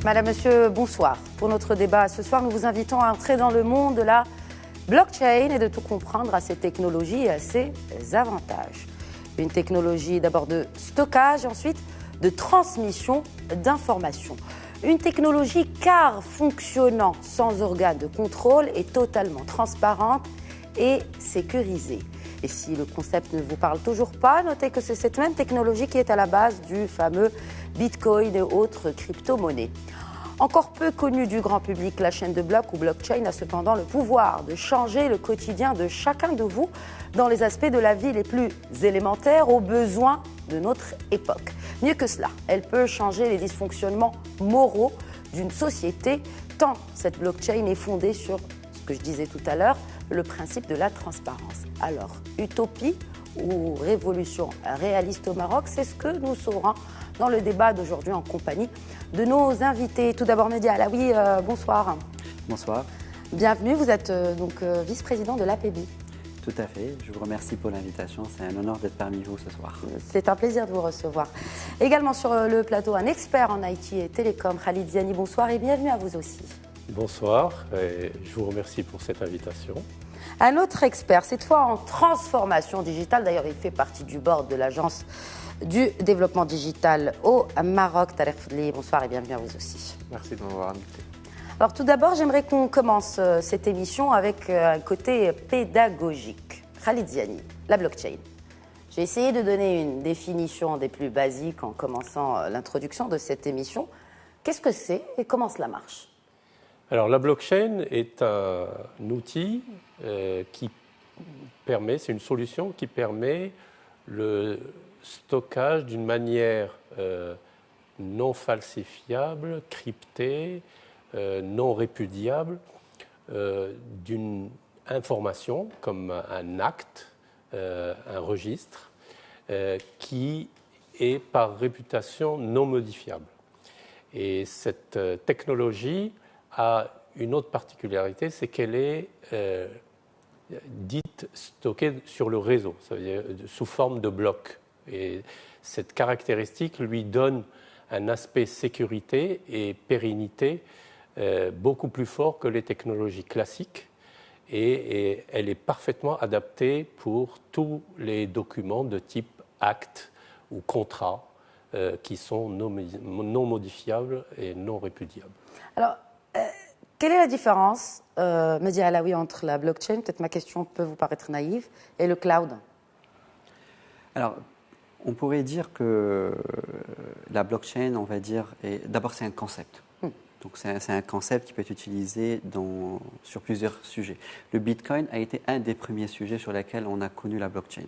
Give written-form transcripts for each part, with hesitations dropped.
Madame, Monsieur, bonsoir. Pour notre débat ce soir, nous vous invitons à entrer dans le monde de la blockchain et de tout comprendre à ces technologies et à ses avantages. Une technologie d'abord de stockage, ensuite de transmission d'informations. Une technologie car fonctionnant sans organe de contrôle et totalement transparente et sécurisée. Et si le concept ne vous parle toujours pas, notez que c'est cette même technologie qui est à la base du fameux Bitcoin et autres crypto-monnaies. Encore peu connue du grand public, la chaîne de blocs ou blockchain a cependant le pouvoir de changer le quotidien de chacun de vous dans les aspects de la vie les plus élémentaires aux besoins de notre époque. Mieux que cela, elle peut changer les dysfonctionnements moraux d'une société, tant cette blockchain est fondée sur ce que je disais tout à l'heure, le principe de la transparence. Alors, utopie ou révolution réaliste au Maroc, c'est ce que nous saurons dans le débat d'aujourd'hui en compagnie de nos invités. Tout d'abord, Mehdi Alaoui, bonsoir. Bonsoir. Bienvenue, vous êtes vice-président de l'APEBI. Tout à fait, je vous remercie pour l'invitation, c'est un honneur d'être parmi vous ce soir. C'est un plaisir de vous recevoir. Également sur le plateau, un expert en IT et télécom, Khalid Ziani, bonsoir et bienvenue à vous aussi. Bonsoir, et je vous remercie pour cette invitation. Un autre expert, cette fois en transformation digitale, d'ailleurs il fait partie du board de l'agence du développement digital au Maroc, Tarek Foudli, bonsoir et bienvenue à vous aussi. Merci de m'avoir invité. Alors tout d'abord, j'aimerais qu'on commence cette émission avec un côté pédagogique. Khalid Ziani, la blockchain. J'ai essayé de donner une définition des plus basiques en commençant l'introduction de cette émission. Qu'est-ce que c'est et comment cela marche ? Alors la blockchain est un outil qui permet, c'est une solution qui permet le stockage d'une manière non falsifiable, cryptée, non répudiable d'une information comme un acte, un registre, qui est par réputation non modifiable. Et cette technologie a une autre particularité, c'est qu'elle est dite stockée sur le réseau, c'est-à-dire sous forme de blocs. Et cette caractéristique lui donne un aspect sécurité et pérennité beaucoup plus fort que les technologies classiques et elle est parfaitement adaptée pour tous les documents de type acte ou contrat qui sont non modifiables et non répudiables. Alors, quelle est la différence, Mehdi Alaoui, entre la blockchain, peut-être ma question peut vous paraître naïve, et le cloud ? Alors, on pourrait dire que la blockchain, on va dire, d'abord c'est un concept. Donc c'est un concept qui peut être utilisé sur plusieurs sujets. Le Bitcoin a été un des premiers sujets sur lesquels on a connu la blockchain.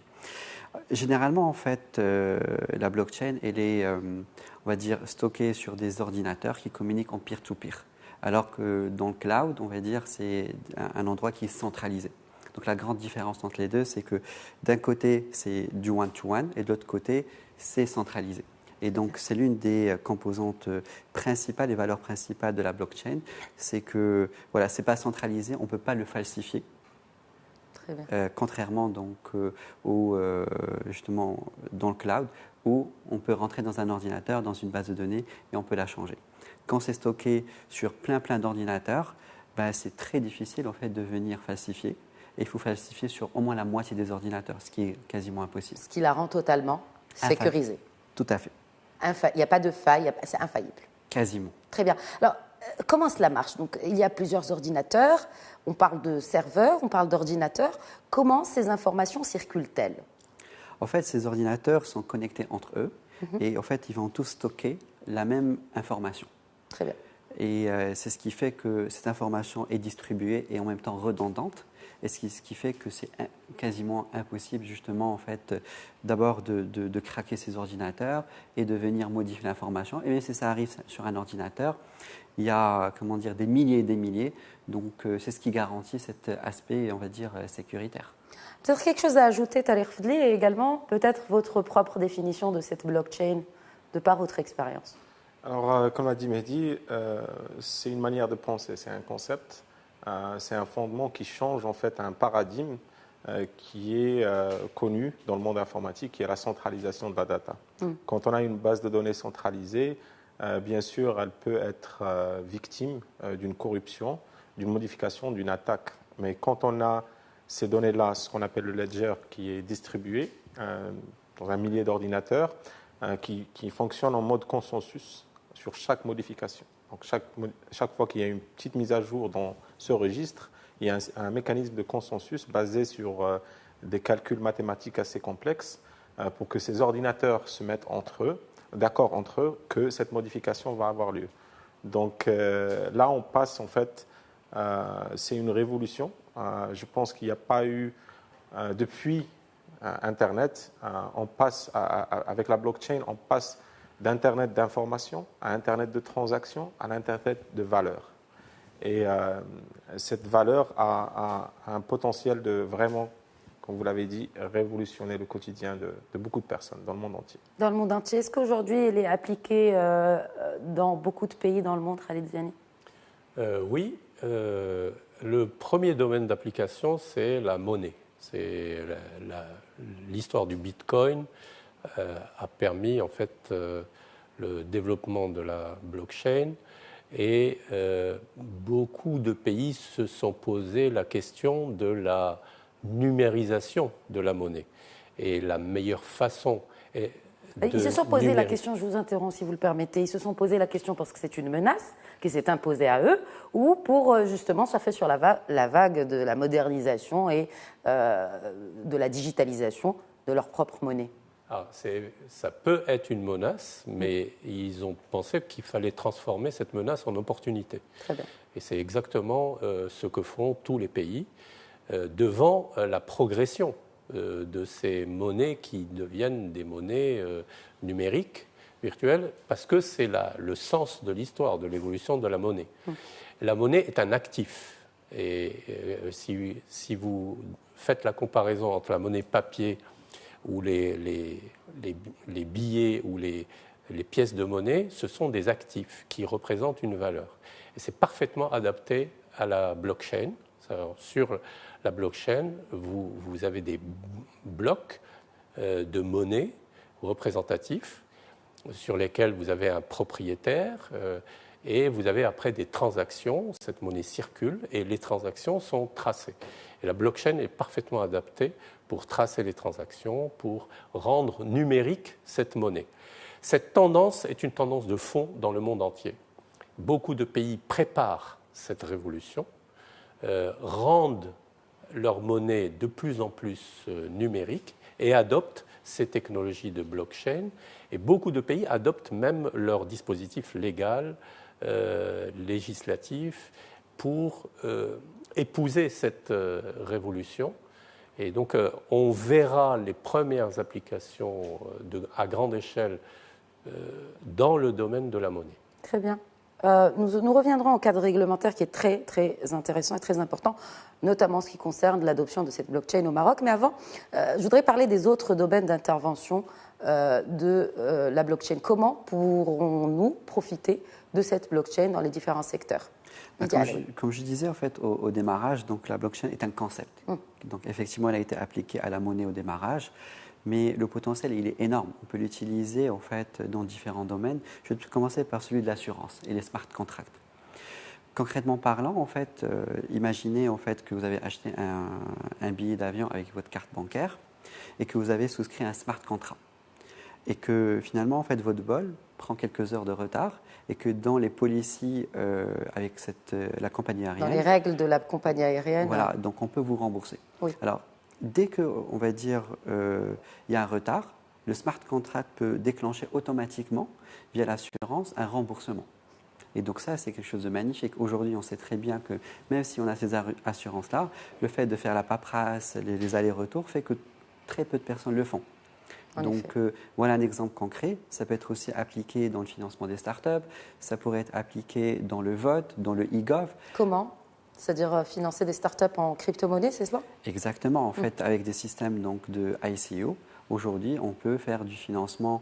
Généralement, en fait, la blockchain, elle est, on va dire, stockée sur des ordinateurs qui communiquent en peer-to-peer. Alors que dans le cloud, on va dire, c'est un endroit qui est centralisé. Donc la grande différence entre les deux, c'est que d'un côté, c'est du one-to-one et de l'autre côté, c'est centralisé. Et donc, c'est l'une des composantes principales et valeurs principales de la blockchain, c'est que, voilà, c'est pas centralisé, on ne peut pas le falsifier. Très bien. Contrairement donc justement dans le cloud, où on peut rentrer dans un ordinateur, dans une base de données, et on peut la changer. Quand c'est stocké sur plein d'ordinateurs, c'est très difficile en fait de venir falsifier. Et il faut falsifier sur au moins la moitié des ordinateurs, ce qui est quasiment impossible. Ce qui la rend totalement sécurisée. Tout à fait. Il n'y a pas de faille, c'est infaillible. Quasiment. Très bien. Alors, comment cela marche ? Donc, il y a plusieurs ordinateurs, on parle de serveurs, on parle d'ordinateurs. Comment ces informations circulent-elles ? En fait, ces ordinateurs sont connectés entre eux et en fait, ils vont tous stocker la même information. Très bien. Et c'est ce qui fait que cette information est distribuée et en même temps redondante. Et ce qui fait que c'est quasiment impossible, justement, en fait, d'abord de craquer ces ordinateurs et de venir modifier l'information. Et bien, si ça arrive sur un ordinateur, il y a, comment dire, des milliers et des milliers. Donc, c'est ce qui garantit cet aspect, on va dire, sécuritaire. Peut-être quelque chose à ajouter, Tarek Foudli, et également peut-être votre propre définition de cette blockchain, de par votre expérience. Alors, comme a dit Mehdi, c'est une manière de penser, c'est un concept. C'est un fondement qui change en fait un paradigme qui est connu dans le monde informatique, qui est la centralisation de la data. Quand on a une base de données centralisée, bien sûr, elle peut être victime d'une corruption, d'une modification, d'une attaque. Mais quand on a ces données-là, ce qu'on appelle le ledger, qui est distribué dans un millier d'ordinateurs, qui fonctionne en mode consensus sur chaque modification. Donc chaque fois qu'il y a une petite mise à jour dans ce registre, il y a un mécanisme de consensus basé sur des calculs mathématiques assez complexes pour que ces ordinateurs se mettent d'accord entre eux que cette modification va avoir lieu. Donc là, on passe en fait, c'est une révolution. Je pense qu'il n'y a pas eu, depuis Internet, on passe, avec la blockchain, on passe d'Internet d'information à Internet de transactions à l'Internet de valeur. Et cette valeur a un potentiel de vraiment, comme vous l'avez dit, révolutionner le quotidien de beaucoup de personnes dans le monde entier. Dans le monde entier, est-ce qu'aujourd'hui elle est appliquée dans beaucoup de pays dans le monde, Khaled Ziani? Oui. Le premier domaine d'application, c'est la monnaie. C'est l'histoire du Bitcoin a permis en fait le développement de la blockchain et beaucoup de pays se sont posé la question de la numérisation de la monnaie. Et la meilleure façon est ils se sont posé la question, je vous interromps si vous le permettez, ils se sont posé la question parce que c'est une menace qui s'est imposée à eux ou pour justement surfer sur la vague de la modernisation et de la digitalisation de leur propre monnaie? Ça peut être une menace, mais ils ont pensé qu'il fallait transformer cette menace en opportunité. Très bien. Et c'est exactement ce que font tous les pays devant la progression de ces monnaies qui deviennent des monnaies numériques, virtuelles, parce que c'est le sens de l'histoire, de l'évolution de la monnaie. La monnaie est un actif. Et si vous faites la comparaison entre la monnaie papier ou les billets ou les pièces de monnaie, ce sont des actifs qui représentent une valeur. Et c'est parfaitement adapté à la blockchain. Sur la blockchain, vous avez des blocs de monnaie représentatifs sur lesquels vous avez un propriétaire et vous avez après des transactions. Cette monnaie circule et les transactions sont tracées. Et la blockchain est parfaitement adaptée pour tracer les transactions, pour rendre numérique cette monnaie. Cette tendance est une tendance de fond dans le monde entier. Beaucoup de pays préparent cette révolution, rendent leur monnaie de plus en plus numérique et adoptent ces technologies de blockchain. Et beaucoup de pays adoptent même leur dispositif légal, législatif, pour épouser cette révolution. Et donc, on verra les premières applications à grande échelle dans le domaine de la monnaie. Très bien. Nous reviendrons au cadre réglementaire qui est très, très intéressant et très important, notamment en ce qui concerne l'adoption de cette blockchain au Maroc. Mais avant, je voudrais parler des autres domaines d'intervention de la blockchain. Comment pourrons-nous profiter de cette blockchain dans les différents secteurs? Comme je disais en fait au démarrage, donc la blockchain est un concept. Donc effectivement, elle a été appliquée à la monnaie au démarrage, mais le potentiel il est énorme. On peut l'utiliser en fait dans différents domaines. Je vais commencer par celui de l'assurance et les smart contracts. Concrètement parlant, en fait, imaginez en fait que vous avez acheté un billet d'avion avec votre carte bancaire et que vous avez souscrit un smart contract. Et que finalement, en fait, votre vol prend quelques heures de retard et que dans les policies avec la compagnie aérienne... Dans les règles de la compagnie aérienne... Voilà, donc on peut vous rembourser. Oui. Alors, dès qu'on va dire il y a un retard, le smart contract peut déclencher automatiquement, via l'assurance, un remboursement. Et donc ça, c'est quelque chose de magnifique. Aujourd'hui, on sait très bien que même si on a ces assurances-là, le fait de faire la paperasse, les allers-retours, fait que très peu de personnes le font. Donc voilà un exemple concret. Ça peut être aussi appliqué dans le financement des startups, ça pourrait être appliqué dans le vote, dans le e-gov. Comment ? C'est-à-dire financer des startups en crypto-monnaie, c'est cela ? Exactement. En fait, avec des systèmes donc, de ICO, aujourd'hui, on peut faire du financement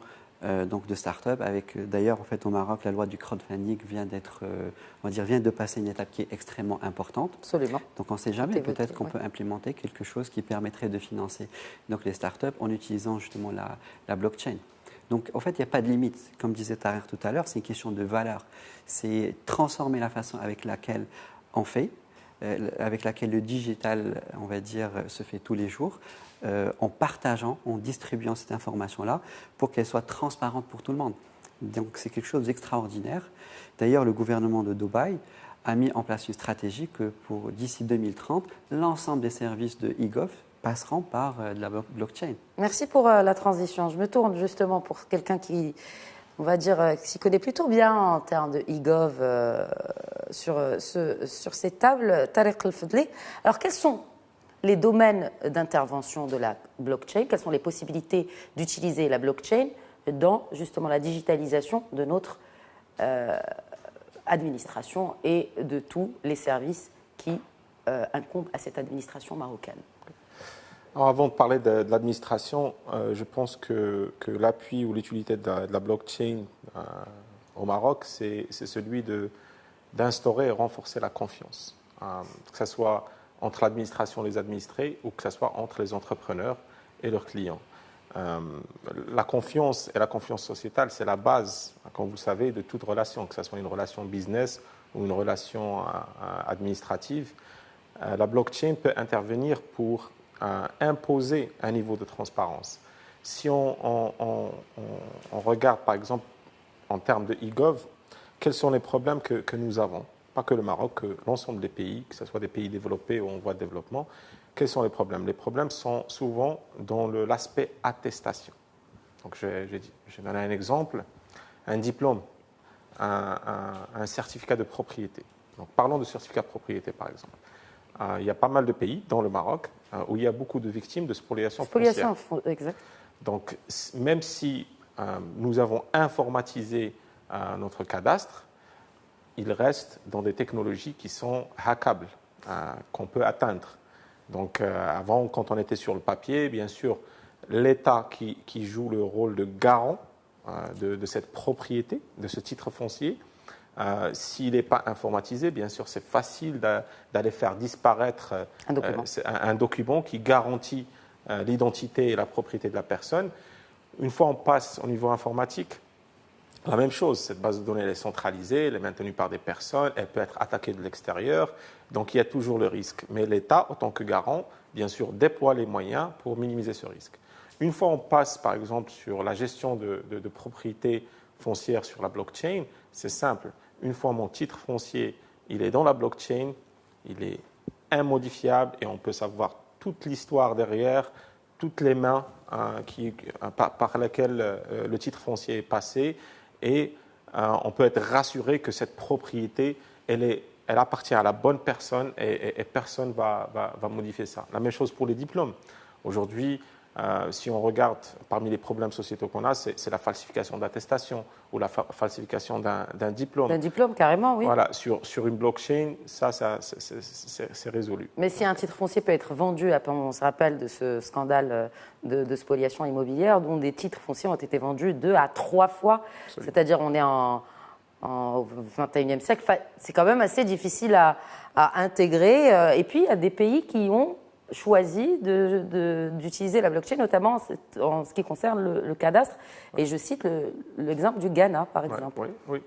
donc de start-up. D'ailleurs, en fait, au Maroc, la loi du crowdfunding vient de passer une étape qui est extrêmement importante. Absolument. Donc, on ne sait jamais. Peut-être qu'on peut implémenter quelque chose qui permettrait de financer donc les start-up en utilisant justement la blockchain. Donc, en fait, il n'y a pas de limite. Comme disait Tahir tout à l'heure, c'est une question de valeur. C'est transformer la façon avec laquelle on fait, avec laquelle le digital, on va dire, se fait tous les jours, en partageant, en distribuant cette information-là pour qu'elle soit transparente pour tout le monde. Donc, c'est quelque chose d'extraordinaire. D'ailleurs, le gouvernement de Dubaï a mis en place une stratégie que pour d'ici 2030, l'ensemble des services de e-gov passeront par de la blockchain. Merci pour la transition. Je me tourne justement pour quelqu'un qui, on va dire, s'y connaît plutôt bien en termes de e-gov sur ces tables. Tariq El-Fadli. Alors, quels sont les domaines d'intervention de la blockchain? Quelles sont les possibilités d'utiliser la blockchain dans justement la digitalisation de notre administration et de tous les services qui incombent à cette administration marocaine? Alors, avant de parler de l'administration, je pense que l'appui ou l'utilité de la blockchain au Maroc, c'est celui d'instaurer et renforcer la confiance, que ce soit entre l'administration et les administrés ou que ce soit entre les entrepreneurs et leurs clients. La confiance et la confiance sociétale, c'est la base, comme vous le savez, de toute relation, que ce soit une relation business ou une relation administrative. La blockchain peut intervenir pour imposer un niveau de transparence. Si on regarde, par exemple, en termes de e-gov, quels sont les problèmes que nous avons? Pas que le Maroc, que l'ensemble des pays, que ce soit des pays développés ou en voie de développement. Quels sont les problèmes? Les problèmes sont souvent dans l'aspect attestation. Donc, je vais donner un exemple. Un diplôme, un certificat de propriété. Donc, parlons de certificat de propriété, par exemple. Il y a pas mal de pays, dont le Maroc, où il y a beaucoup de victimes de spoliation foncière. Exact. Donc, même si nous avons informatisé notre cadastre, il reste dans des technologies qui sont hackables, qu'on peut atteindre. Donc, avant, quand on était sur le papier, bien sûr, l'État qui joue le rôle de garant de cette propriété, de ce titre foncier, s'il n'est pas informatisé, bien sûr, c'est facile d'aller faire disparaître un document qui garantit l'identité et la propriété de la personne. Une fois on passe au niveau informatique, la même chose, cette base de données elle est centralisée, elle est maintenue par des personnes, elle peut être attaquée de l'extérieur, donc il y a toujours le risque. Mais l'État, en tant que garant, bien sûr, déploie les moyens pour minimiser ce risque. Une fois on passe, par exemple, sur la gestion de propriété foncière sur la blockchain, c'est simple. Une fois mon titre foncier, il est dans la blockchain, il est immodifiable et on peut savoir toute l'histoire derrière, toutes les mains par lesquelles le titre foncier est passé et on peut être rassuré que cette propriété, elle appartient à la bonne personne et personne ne va modifier ça. La même chose pour les diplômes. Aujourd'hui, si on regarde parmi les problèmes sociétaux qu'on a, c'est la falsification d'attestation ou la falsification d'un diplôme. D'un diplôme, carrément, oui. Voilà, sur une blockchain, ça c'est résolu. Mais si un titre foncier peut être vendu, on se rappelle de ce scandale de spoliation immobilière, dont des titres fonciers ont été vendus 2 à 3 fois, c'est-à-dire on est au XXIe siècle, c'est quand même assez difficile à intégrer. Et puis, il y a des pays qui ont choisi d'utiliser la blockchain, notamment en ce qui concerne le cadastre. Et je cite l'exemple du Ghana, par exemple. Oui.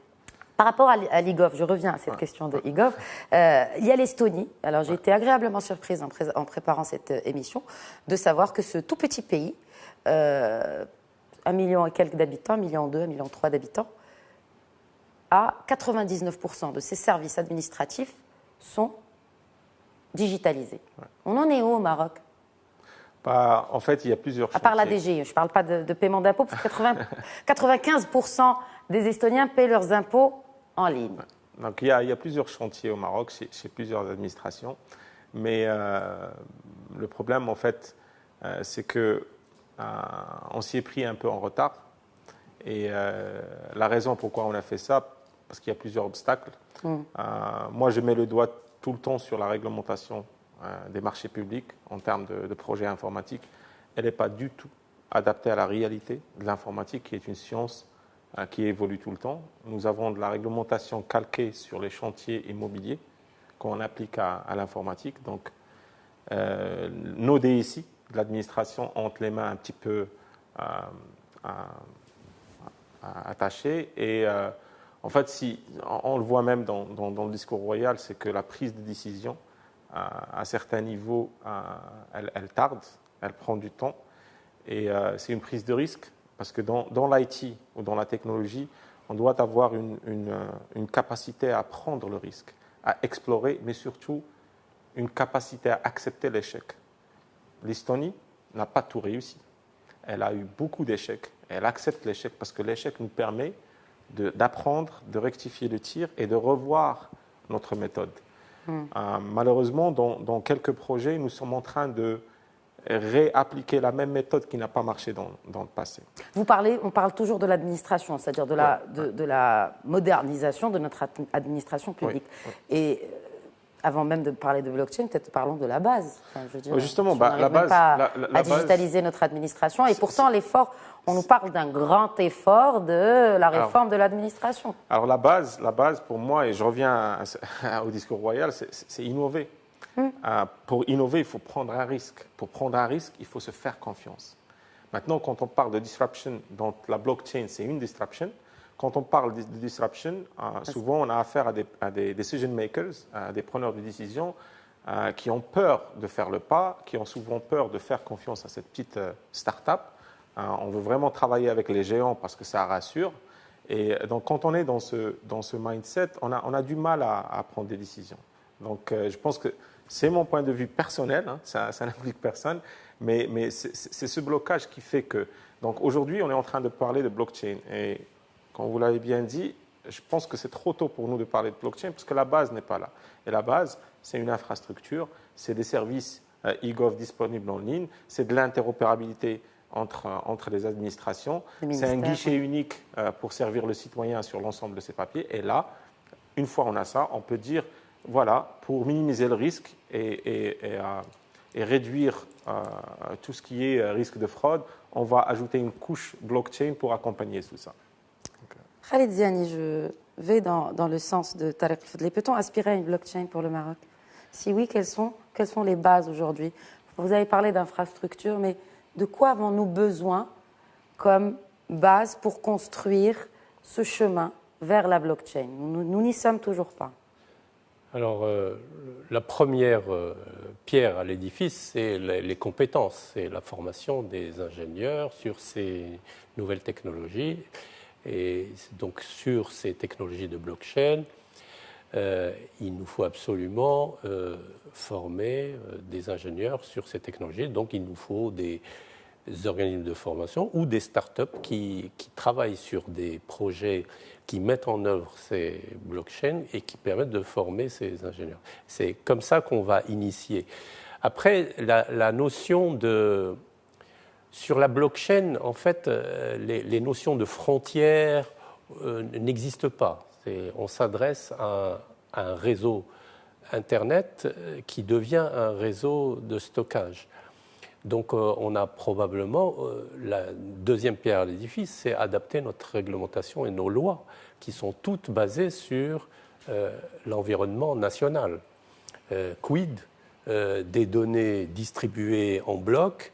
Par rapport à l'e-gov, je reviens à cette question de e-gov, il y a l'Estonie. Alors, j'ai été agréablement surprise en préparant cette émission de savoir que ce tout petit pays, 1 million et quelques d'habitants, 1,2 million, 1,3 million d'habitants, à 99% de ses services administratifs sont digitalisés. On en est où au Maroc? En fait, il y a plusieurs À part la DG, je ne parle pas de paiement d'impôts, parce que 95% des Estoniens paient leurs impôts en ligne. Donc, il y a plusieurs chantiers au Maroc, chez plusieurs administrations. Mais le problème, en fait, c'est qu'on s'y est pris un peu en retard. Et la raison pourquoi on a fait ça, parce qu'il y a plusieurs obstacles. Moi, je mets le doigt tout le temps sur la réglementation des marchés publics en termes de projets informatiques. Elle n'est pas du tout adaptée à la réalité de l'informatique, qui est une science qui évolue tout le temps. Nous avons de la réglementation calquée sur les chantiers immobiliers qu'on applique à l'informatique. Donc, nos DSI de l'administration ont les mains un petit peu attachés. Et en fait, on le voit même dans le discours royal, c'est que la prise de décision, à certains niveaux, elle tarde, elle prend du temps. Et c'est une prise de risque, parce que dans l'IT ou dans la technologie, on doit avoir une capacité à prendre le risque, à explorer, mais surtout une capacité à accepter l'échec. L'Estonie n'a pas tout réussi. Elle a eu beaucoup d'échecs. Elle accepte l'échec parce que l'échec nous permet d'apprendre, de rectifier le tir et de revoir notre méthode. Malheureusement, dans quelques projets, nous sommes en train de réappliquer la même méthode qui n'a pas marché dans le passé. On parle toujours de l'administration, c'est-à-dire de la modernisation de notre administration publique. Oui. Et avant même de parler de blockchain, peut-être parlons de la base. Enfin, je veux dire, justement, on n'arrive la même base, pas la à digitaliser notre administration. Et pourtant, l'effort, on nous parle d'un grand effort de la réforme de l'administration. Alors la base, pour moi, et je reviens au discours royal, c'est innover. Pour innover, il faut prendre un risque. Pour prendre un risque, il faut se faire confiance. Maintenant, quand on parle de disruption, donc la blockchain, c'est une disruption. Quand on parle de disruption, souvent on a affaire à des decision makers, à des preneurs de décision qui ont peur de faire le pas, qui ont souvent peur de faire confiance à cette petite start-up. On veut vraiment travailler avec les géants parce que ça rassure. Et donc quand on est dans ce mindset, on a du mal à prendre des décisions. Donc je pense que c'est mon point de vue personnel, hein, ça n'implique personne, mais c'est ce blocage qui fait que... Donc aujourd'hui, on est en train de parler de blockchain. Et comme vous l'avez bien dit, je pense que c'est trop tôt pour nous de parler de blockchain parce que la base n'est pas là. Et la base, c'est une infrastructure, c'est des services e-gov disponibles en ligne, c'est de l'interopérabilité entre les administrations, c'est un guichet unique pour servir le citoyen sur l'ensemble de ses papiers. Et là, une fois on a ça, on peut dire, voilà, pour minimiser le risque et réduire tout ce qui est risque de fraude, on va ajouter une couche blockchain pour accompagner tout ça. Khaled Ziani, je vais dans le sens de Tariq Fadli. Peut-on aspirer à une blockchain pour le Maroc? Si oui, quelles sont les bases aujourd'hui? Vous avez parlé d'infrastructures, mais de quoi avons-nous besoin comme base pour construire ce chemin vers la blockchain? Nous n'y sommes toujours pas. Alors, la première pierre à l'édifice, c'est les compétences, c'est la formation des ingénieurs sur ces nouvelles technologies. Et donc, sur ces technologies de blockchain, il nous faut absolument former des ingénieurs sur ces technologies. Donc, il nous faut des organismes de formation ou des startups qui travaillent sur des projets qui mettent en œuvre ces blockchains et qui permettent de former ces ingénieurs. C'est comme ça qu'on va initier. Après, la notion de... Sur la blockchain, en fait, les notions de frontières n'existent pas. On s'adresse à un réseau Internet qui devient un réseau de stockage. Donc, on a probablement la deuxième pierre à l'édifice, c'est adapter notre réglementation et nos lois, qui sont toutes basées sur l'environnement national. Quid des données distribuées en bloc,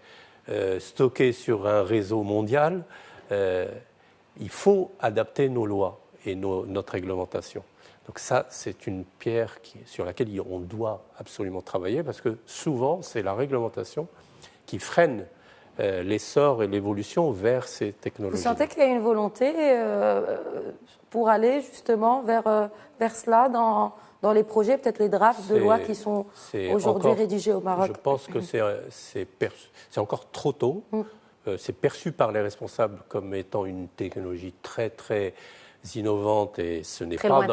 stockées sur un réseau mondial? Il faut adapter nos lois et notre réglementation. Donc ça, c'est une pierre sur laquelle on doit absolument travailler, parce que souvent, c'est la réglementation qui freine l'essor et l'évolution vers ces technologies. Vous sentez qu'il y a une volonté pour aller justement vers cela dans les projets, peut-être les drafts de loi qui sont aujourd'hui rédigés au Maroc? Je pense que c'est encore trop tôt. C'est perçu par les responsables comme étant une technologie très, très innovante et ce n'est pas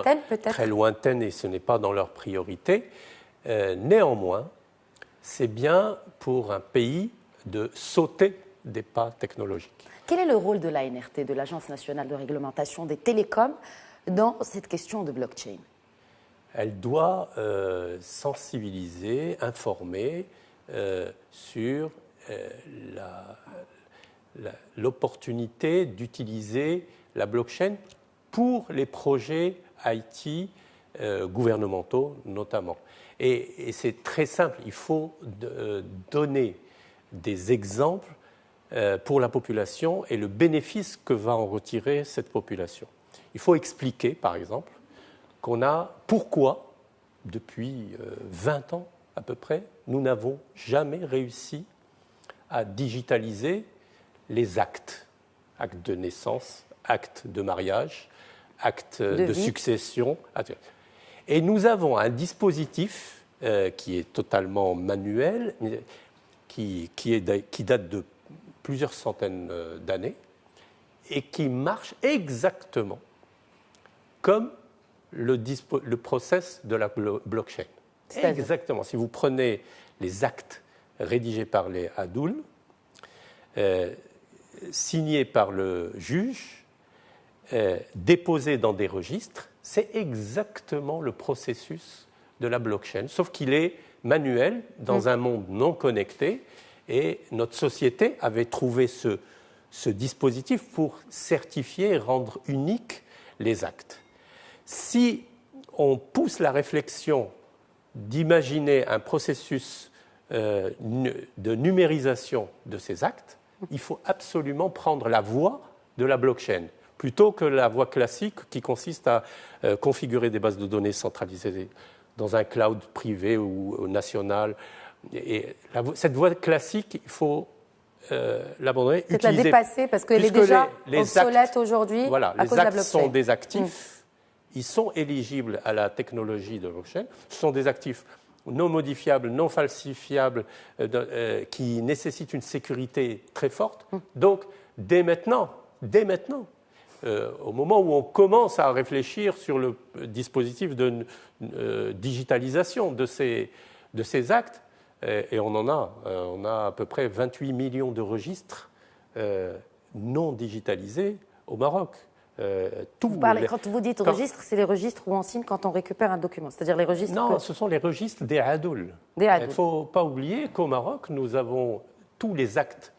très lointaine et ce n'est pas dans leurs priorités. Néanmoins, c'est bien pour un pays de sauter des pas technologiques. Quel est le rôle de l'ANRT, de l'Agence nationale de réglementation des télécoms, dans cette question de blockchain? Elle doit sensibiliser, informer sur l'opportunité d'utiliser la blockchain pour les projets IT gouvernementaux notamment. Et c'est très simple, il faut donner des exemples pour la population et le bénéfice que va en retirer cette population. Il faut expliquer, par exemple, pourquoi, depuis 20 ans à peu près, nous n'avons jamais réussi à digitaliser les actes de naissance, actes de mariage, actes de succession. Et nous avons un dispositif qui est totalement manuel, qui date de plusieurs centaines d'années et qui marche exactement comme le process de la blockchain. Exactement. Si vous prenez les actes rédigés par les Hadoul, signés par le juge, déposés dans des registres, c'est exactement le processus de la blockchain, sauf qu'il est manuel dans un monde non connecté, et notre société avait trouvé ce dispositif pour certifier et rendre uniques les actes. Si on pousse la réflexion d'imaginer un processus de numérisation de ces actes, il faut absolument prendre la voie de la blockchain, plutôt que la voie classique qui consiste à configurer des bases de données centralisées dans un cloud privé ou national. Et cette voie classique, il faut l'abandonner. C'est la dépasser parce qu'elle est déjà obsolète aujourd'hui à cause de la blockchain. Les actes sont des actifs, ils sont éligibles à la technologie de blockchain. Ce sont des actifs non modifiables, non falsifiables, qui nécessitent une sécurité très forte. Donc, dès maintenant, au moment où on commence à réfléchir sur le dispositif de digitalisation de ces actes, et on a à peu près 28 millions de registres non digitalisés au Maroc. Quand vous dites registres, c'est les registres où on signe quand on récupère un document, c'est-à-dire les registres... Non, ce sont les registres des Hadoul. Il ne faut pas oublier qu'au Maroc, nous avons tous les actes.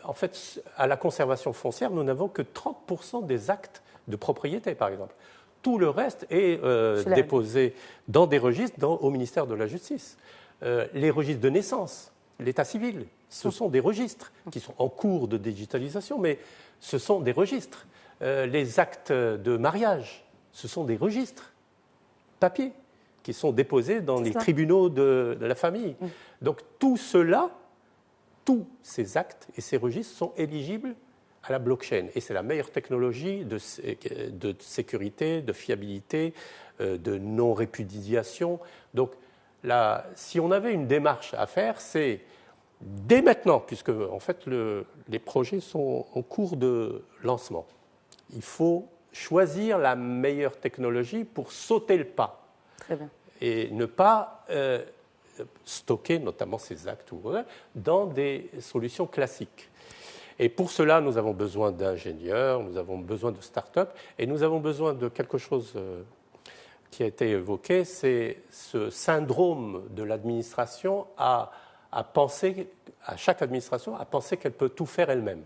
En fait, à la conservation foncière, nous n'avons que 30% des actes de propriété, par exemple. Tout le reste est déposé dans des registres au ministère de la Justice. Les registres de naissance, l'état civil, ce sont des registres qui sont en cours de digitalisation, mais ce sont des registres. Les actes de mariage, ce sont des registres papier qui sont déposés dans les tribunaux de la famille. Donc tout cela, tous ces actes et ces registres sont éligibles à la blockchain. Et c'est la meilleure technologie de sécurité, de fiabilité, de non-répudiation. Donc là, si on avait une démarche à faire, c'est dès maintenant, puisque en fait les projets sont en cours de lancement. Il faut choisir la meilleure technologie pour sauter le pas. Très bien. Et ne pas stocker notamment ces actes dans des solutions classiques. Et pour cela, nous avons besoin d'ingénieurs, nous avons besoin de start-up, et nous avons besoin de quelque chose qui a été évoqué, c'est ce syndrome de l'administration à penser, à chaque administration, à penser qu'elle peut tout faire elle-même.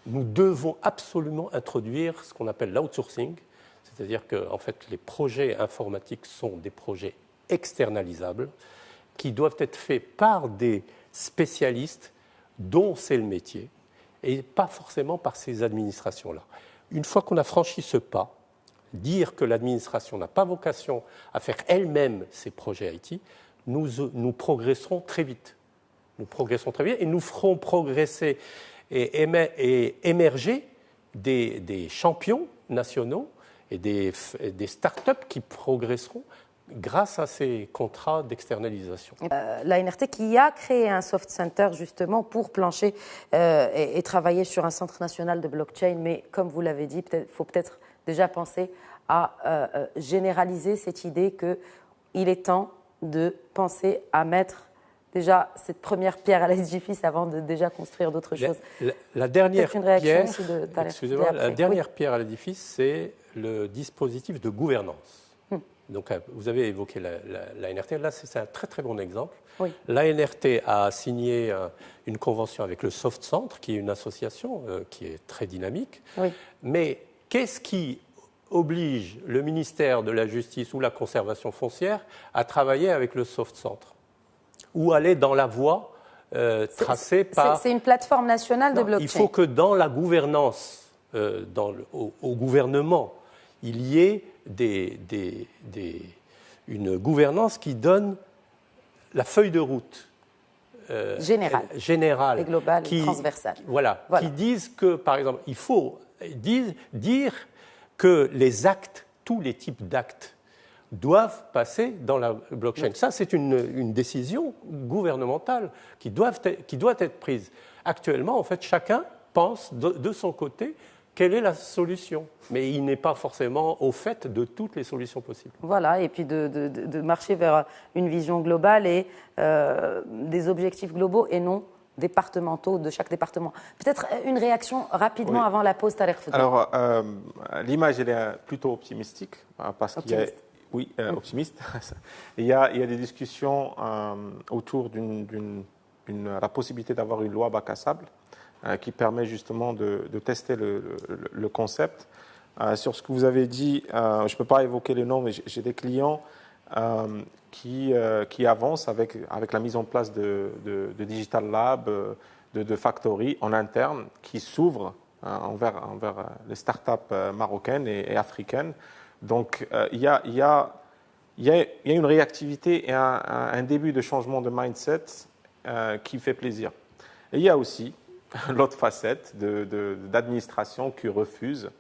Nous devons absolument introduire ce qu'on appelle l'outsourcing, c'est-à-dire que en fait, les projets informatiques sont des projets externalisables qui doivent être faits par des spécialistes dont c'est le métier et pas forcément par ces administrations-là. Une fois qu'on a franchi ce pas, dire que l'administration n'a pas vocation à faire elle-même ses projets IT, nous progresserons très vite. Nous progresserons très vite et nous ferons progresser et émerger des champions nationaux et des start-up qui progresseront grâce à ces contrats d'externalisation. La NRT qui a créé un soft center justement pour plancher et travailler sur un centre national de blockchain, mais comme vous l'avez dit, il faut peut-être déjà penser à généraliser cette idée qu'il est temps de penser à mettre déjà cette première pierre à l'édifice avant de déjà construire d'autres choses. La dernière pierre à l'édifice, c'est le dispositif de gouvernance. Donc, vous avez évoqué la NRT. Là, c'est un très, très bon exemple. Oui. La NRT a signé une convention avec le Soft Centre, qui est une association qui est très dynamique. Oui. Mais qu'est-ce qui oblige le ministère de la Justice ou la conservation foncière à travailler avec le Soft Centre ou aller dans la voie tracé par... C'est une plateforme nationale de Non, blockchain. il faut que dans la gouvernance, au gouvernement, il y ait une gouvernance qui donne la feuille de route générale et globale, transversale. Voilà, qui disent que, par exemple, il faut dire que les actes, tous les types d'actes, doivent passer dans la blockchain. Ça, c'est une décision gouvernementale qui doit être prise. Actuellement, en fait, chacun pense de son côté quelle est la solution. Mais il n'est pas forcément au fait de toutes les solutions possibles. Voilà, et puis de marcher vers une vision globale et des objectifs globaux et non départementaux de chaque département. Peut-être une réaction rapidement avant la pause, Tariq Fouda. Alors, l'image, elle est plutôt optimistique. Parce qu'il y a, optimiste. Il y a des discussions autour de la possibilité d'avoir une loi bac à sable qui permet justement de tester le concept. Sur ce que vous avez dit, je ne peux pas évoquer les noms, mais j'ai des clients qui avancent avec la mise en place de Digital Lab, de Factory en interne, qui s'ouvrent envers les startups marocaines et africaines. Donc, il y a une réactivité et un début de changement de mindset qui fait plaisir. Et il y a aussi l'autre facette d'administration qui refuse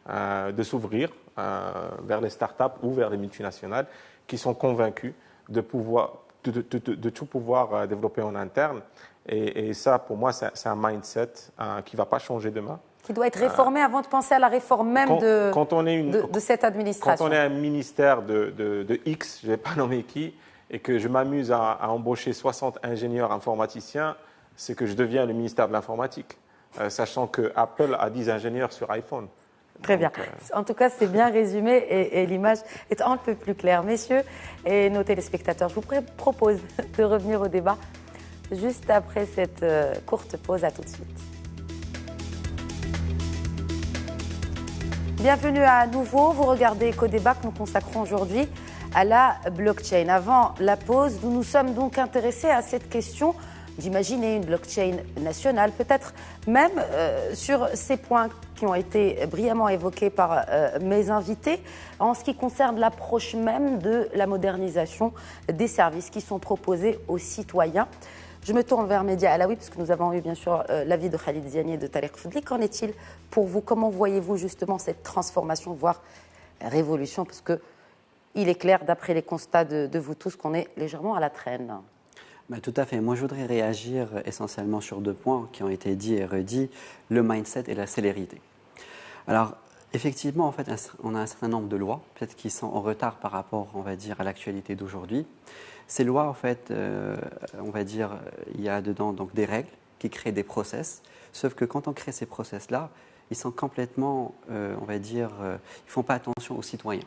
de s'ouvrir vers les startups ou vers les multinationales qui sont convaincus de tout pouvoir développer en interne. Et ça, pour moi, c'est un mindset qui ne va pas changer demain. Qui doit être réformé avant de penser à la réforme même de cette administration. Quand on est un ministère de X, je ne vais pas nommer qui, et que je m'amuse à embaucher 60 ingénieurs informaticiens, c'est que je deviens le ministère de l'informatique, sachant que Apple a 10 ingénieurs sur iPhone. Très bien. En tout cas, c'est bien résumé et l'image est un peu plus claire. Messieurs et nos téléspectateurs, je vous propose de revenir au débat juste après cette courte pause. À tout de suite. Bienvenue à nouveau. Vous regardez Éco-Débat que nous consacrons aujourd'hui à la blockchain. Avant la pause, nous nous sommes donc intéressés à cette question d'imaginer une blockchain nationale, peut-être même sur ces points qui ont été brillamment évoqués par mes invités, en ce qui concerne l'approche même de la modernisation des services qui sont proposés aux citoyens. Je me tourne vers Média Alaoui, parce que nous avons eu bien sûr l'avis de Khalid Ziani et de Tariq Foudli. Qu'en est-il pour vous? Comment voyez-vous justement cette transformation, voire révolution? Parce qu'il est clair, d'après les constats de vous tous, qu'on est légèrement à la traîne. Tout à fait. Moi, je voudrais réagir essentiellement sur 2 points qui ont été dits et redits, le mindset et la célérité. Alors, effectivement, en fait, on a un certain nombre de lois, peut-être qui sont en retard par rapport, on va dire, à l'actualité d'aujourd'hui. Ces lois, en fait, on va dire, il y a dedans donc des règles qui créent des process, sauf que quand on crée ces process-là, ils sont complètement, on va dire, ils ne font pas attention aux citoyens.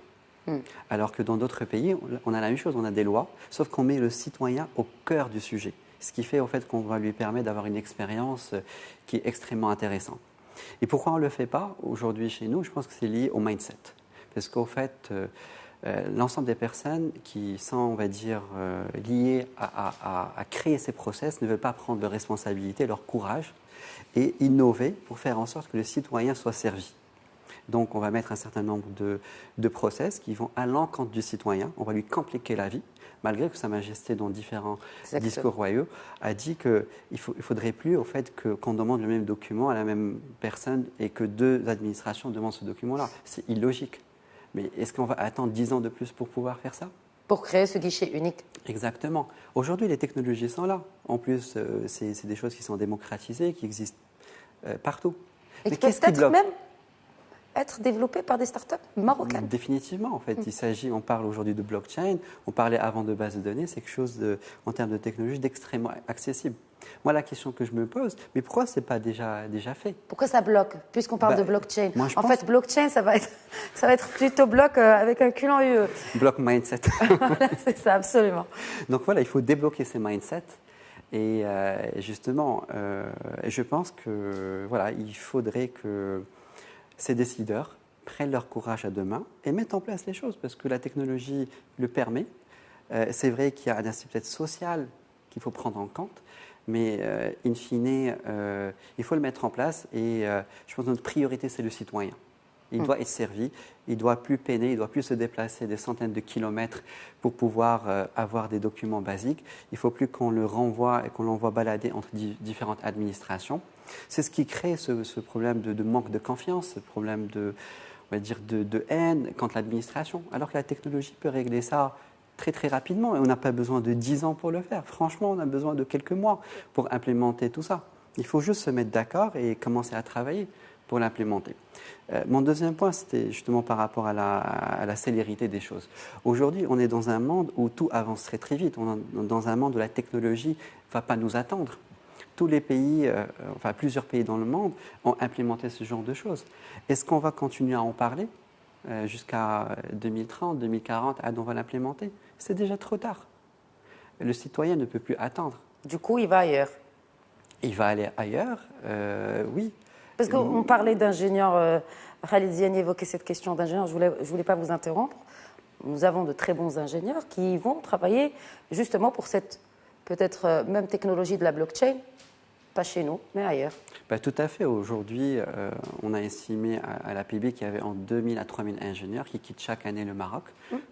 Alors que dans d'autres pays, on a la même chose, on a des lois, sauf qu'on met le citoyen au cœur du sujet. Ce qui fait au fait qu'on va lui permettre d'avoir une expérience qui est extrêmement intéressante. Et pourquoi on ne le fait pas aujourd'hui chez nous? Je pense que c'est lié au mindset. Parce qu'au fait, l'ensemble des personnes qui sont, on va dire, liées à créer ces process ne veulent pas prendre leurs responsabilités, leur courage et innover pour faire en sorte que le citoyen soit servi. Donc, on va mettre un certain nombre de process qui vont à l'encontre du citoyen. On va lui compliquer la vie, malgré que Sa Majesté, dans différents discours royaux, a dit qu'il ne faudrait plus, au fait, qu'on demande le même document à la même personne et que 2 administrations demandent ce document-là. C'est illogique. Mais est-ce qu'on va attendre 10 ans de plus pour pouvoir faire ça? Pour créer ce guichet unique. Exactement. Aujourd'hui, les technologies sont là. En plus, c'est des choses qui sont démocratisées, qui existent partout. Et qui peuvent peut-être même être développées par des startups marocaines. Définitivement, en fait. On parle aujourd'hui de blockchain, on parlait avant de base de données, c'est quelque chose, en termes de technologie, d'extrêmement accessible. Moi, la question que je me pose, mais pourquoi ce n'est pas déjà fait? Pourquoi ça bloque, puisqu'on parle de blockchain? En fait, blockchain, ça va être plutôt bloc avec un cul en UE. Bloc mindset. Voilà, c'est ça, absolument. Donc voilà, il faut débloquer ces mindsets. Et justement, je pense que voilà, il faudrait que ces décideurs prennent leur courage à 2 mains et mettent en place les choses, parce que la technologie le permet. C'est vrai qu'il y a un aspect peut-être social qu'il faut prendre en compte, Mais in fine, il faut le mettre en place et je pense que notre priorité, c'est le citoyen. Il doit être servi, il ne doit plus peiner, il ne doit plus se déplacer des centaines de kilomètres pour pouvoir avoir des documents basiques. Il ne faut plus qu'on le renvoie et qu'on l'envoie balader entre différentes administrations. C'est ce qui crée ce problème de manque de confiance, ce problème on va dire de haine contre l'administration, alors que la technologie peut régler ça très très rapidement et on n'a pas besoin de 10 ans pour le faire. Franchement, on a besoin de quelques mois pour implémenter tout ça. Il faut juste se mettre d'accord et commencer à travailler pour l'implémenter. Mon deuxième point, c'était justement par rapport à la célérité des choses. Aujourd'hui, on est dans un monde où tout avance très très vite. On est dans un monde où la technologie ne va pas nous attendre. Tous les pays, enfin plusieurs pays dans le monde ont implémenté ce genre de choses. Est-ce qu'on va continuer à en parler jusqu'à 2030, 2040, on va l'implémenter? C'est déjà trop tard. Le citoyen ne peut plus attendre. Du coup, il va ailleurs. Il va aller ailleurs, oui. Parce qu'on parlait d'ingénieurs, Khalid Ziani évoquait cette question d'ingénieurs, je voulais pas vous interrompre. Nous avons de très bons ingénieurs qui vont travailler justement pour cette peut-être même technologie de la blockchain, pas chez nous, mais ailleurs. Bah, tout à fait. Aujourd'hui, on a estimé à l'APB qu'il y avait en 2000 à 3000 ingénieurs qui quittent chaque année le Maroc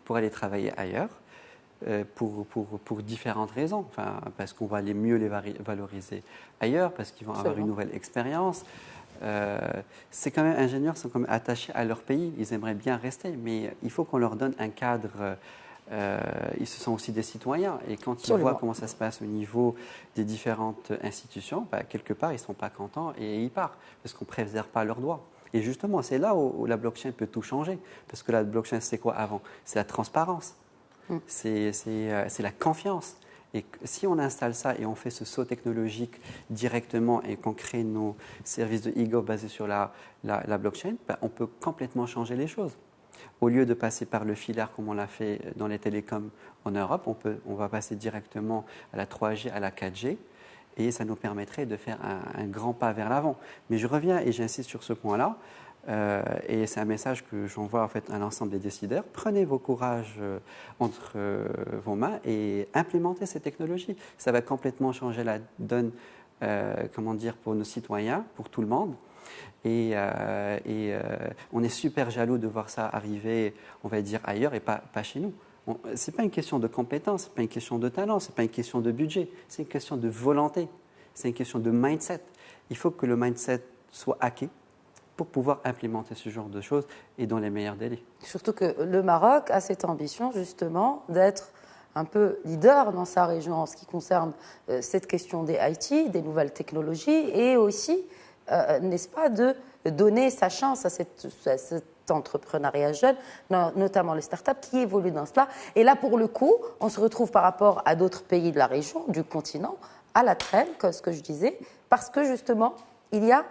pour aller travailler ailleurs. Pour différentes raisons. Enfin, parce qu'on va mieux les valoriser ailleurs, parce qu'ils vont avoir une nouvelle expérience. C'est quand même, ingénieurs sont quand même attachés à leur pays, ils aimeraient bien rester, mais il faut qu'on leur donne un cadre. Ils se sont aussi des citoyens et quand ils voient comment ça se passe au niveau des différentes institutions, bah, quelque part ils ne sont pas contents et ils partent parce qu'on ne préserve pas leurs droits. Et justement, c'est là où la blockchain peut tout changer, parce que la blockchain, c'est quoi avant? C'est la transparence. C'est la confiance. Et si on installe ça et on fait ce saut technologique directement et qu'on crée nos services de e-gov basés sur la blockchain, ben on peut complètement changer les choses. Au lieu de passer par le filaire comme on l'a fait dans les télécoms en Europe, on va passer directement à la 3G, à la 4G, et ça nous permettrait de faire un grand pas vers l'avant. Mais je reviens et j'insiste sur ce point-là. Et c'est un message que j'envoie en fait à l'ensemble des décideurs. Prenez vos courages entre vos mains et implémentez ces technologies. Ça va complètement changer la donne, pour nos citoyens, pour tout le monde. Et on est super jaloux de voir ça arriver, on va dire, ailleurs et pas chez nous. Ce n'est pas une question de compétence, ce n'est pas une question de talent, ce n'est pas une question de budget, c'est une question de volonté, c'est une question de mindset. Il faut que le mindset soit hacké pour pouvoir implémenter ce genre de choses et dans les meilleurs délais. Surtout que le Maroc a cette ambition justement d'être un peu leader dans sa région en ce qui concerne cette question des IT, des nouvelles technologies et aussi, n'est-ce pas, de donner sa chance à cet entrepreneuriat jeune, notamment les startups qui évoluent dans cela. Et là, pour le coup, on se retrouve par rapport à d'autres pays de la région, du continent, à la traîne, comme ce que je disais, parce que justement, il y a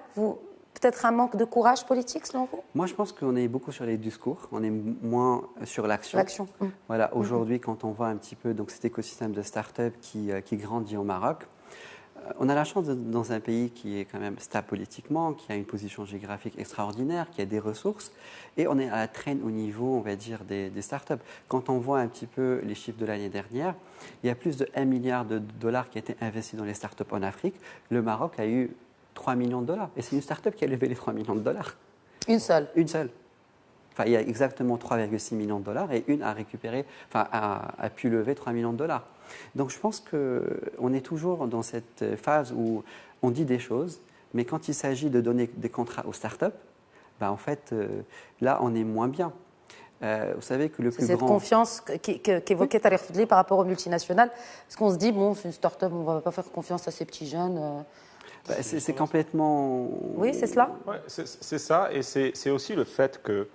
peut-être un manque de courage politique, selon vous? Moi, je pense qu'on est beaucoup sur les discours, on est moins sur l'action. Voilà, aujourd'hui, quand on voit un petit peu donc, cet écosystème de start-up qui grandit au Maroc, on a la chance d'être dans un pays qui est quand même stable politiquement, qui a une position géographique extraordinaire, qui a des ressources, et on est à la traîne au niveau, on va dire, des start-up. Quand on voit un petit peu les chiffres de l'année dernière, il y a plus de 1 milliard de dollars qui a été investi dans les start-up en Afrique. Le Maroc a eu 3 millions de dollars. Et c'est une start-up qui a levé les 3 millions de dollars. Une seule? Une seule. Enfin, il y a exactement 3,6 millions de dollars et une a pu lever 3 millions de dollars. Donc je pense qu'on est toujours dans cette phase où on dit des choses, mais quand il s'agit de donner des contrats aux start-up, en fait, là, on est moins bien. Vous savez que le plus grand... C'est cette confiance qu'évoquait Tariq Fdli par rapport aux multinationales. Parce qu'on se dit, bon, c'est une start-up, on ne va pas faire confiance à ces petits jeunes... c'est complètement... Oui, c'est cela. Ouais, c'est ça, et c'est aussi le fait que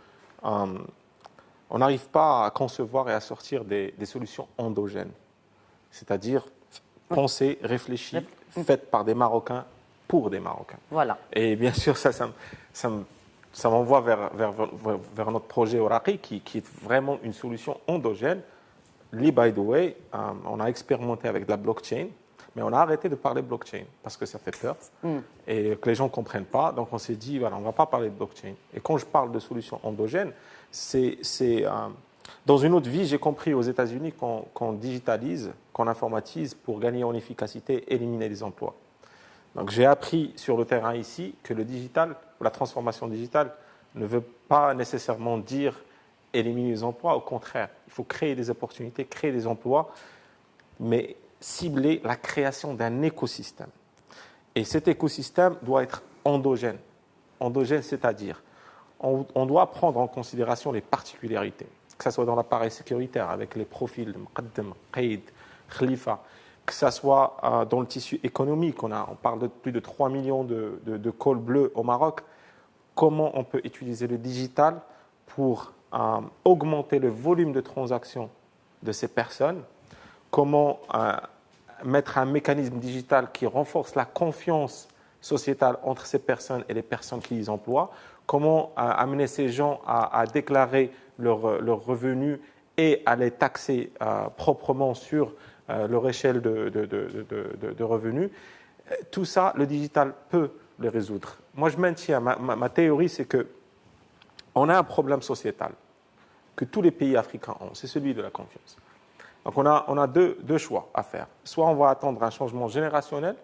on n'arrive pas à concevoir et à sortir des solutions endogènes, c'est-à-dire pensées, réfléchies, faites par des Marocains pour des Marocains. Voilà. Et bien sûr, ça m'envoie vers notre projet Oraki qui est vraiment une solution endogène. By the way, on a expérimenté avec de la blockchain. Mais on a arrêté de parler blockchain parce que ça fait peur et que les gens ne comprennent pas. Donc on s'est dit, voilà, on ne va pas parler de blockchain. Et quand je parle de solutions endogènes, c'est Dans une autre vie, j'ai compris aux États-Unis qu'on digitalise, qu'on informatise pour gagner en efficacité, éliminer les emplois. Donc j'ai appris sur le terrain ici que le digital, la transformation digitale, ne veut pas nécessairement dire éliminer les emplois. Au contraire, il faut créer des opportunités, créer des emplois, mais cibler la création d'un écosystème. Et cet écosystème doit être endogène. Endogène, c'est-à-dire, on doit prendre en considération les particularités, que ce soit dans l'appareil sécuritaire, avec les profils de Muqaddam, Qaid, Khalifa, que ce soit dans le tissu économique. On parle de plus de 3 millions de cols bleus au Maroc. Comment on peut utiliser le digital pour augmenter le volume de transactions de ces personnes? Comment mettre un mécanisme digital qui renforce la confiance sociétale entre ces personnes et les personnes qui les emploient? Comment amener ces gens à déclarer leurs revenus et à les taxer proprement sur leur échelle de revenus? Tout ça, le digital peut le résoudre. Moi, je maintiens, ma théorie, c'est qu'on a un problème sociétal que tous les pays africains ont, c'est celui de la confiance. Donc on a deux choix à faire. Soit on va attendre un changement générationnel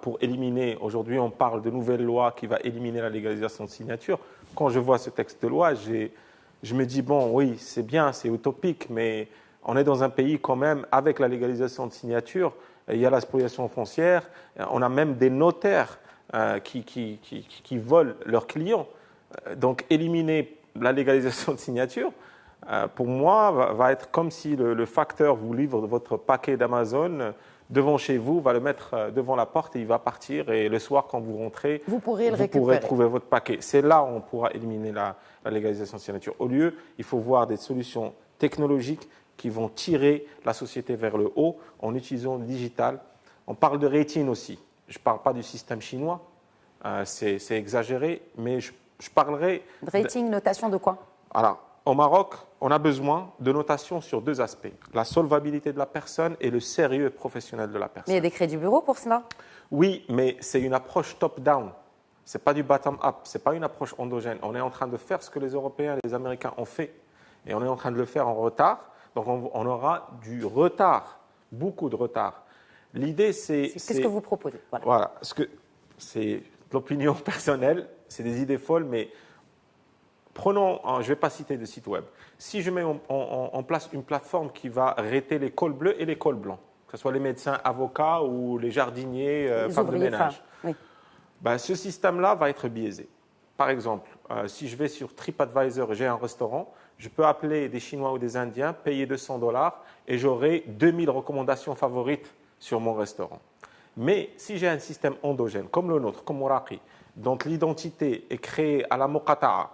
pour éliminer, aujourd'hui on parle de nouvelles lois qui va éliminer la légalisation de signature. Quand je vois ce texte de loi, je me dis, bon oui, c'est bien, c'est utopique, mais on est dans un pays quand même, avec la légalisation de signature, il y a la spoliation foncière, on a même des notaires qui volent leurs clients. Donc éliminer la légalisation de signature, pour moi, va être comme si le facteur vous livre votre paquet d'Amazon devant chez vous, va le mettre devant la porte et il va partir. Et le soir, quand vous rentrez, vous pourrez trouver votre paquet. C'est là où on pourra éliminer la légalisation de signature. Au lieu, il faut voir des solutions technologiques qui vont tirer la société vers le haut en utilisant le digital. On parle de rating aussi. Je ne parle pas du système chinois, c'est exagéré, mais je parlerai... Rating, notation de quoi? Alors, au Maroc, on a besoin de notation sur deux aspects. La solvabilité de la personne et le sérieux professionnel de la personne. Mais il y a des crédits bureaux pour cela? Oui, mais c'est une approche top-down. Ce n'est pas du bottom-up, ce n'est pas une approche endogène. On est en train de faire ce que les Européens et les Américains ont fait. Et on est en train de le faire en retard. Donc on aura du retard, beaucoup de retard. L'idée, c'est... Qu'est-ce que vous proposez? Voilà. C'est l'opinion personnelle, c'est des idées folles, mais... Prenons, je ne vais pas citer de site web. Si je mets en place une plateforme qui va rater les cols bleus et les cols blancs, que ce soit les médecins, avocats ou les jardiniers, femmes de ménage, oui. Ben, ce système-là va être biaisé. Par exemple, si je vais sur TripAdvisor et j'ai un restaurant, je peux appeler des Chinois ou des Indiens, payer $200 et j'aurai 2000 recommandations favorites sur mon restaurant. Mais si j'ai un système endogène comme le nôtre, comme Moraqi, dont l'identité est créée à la Muqata'a,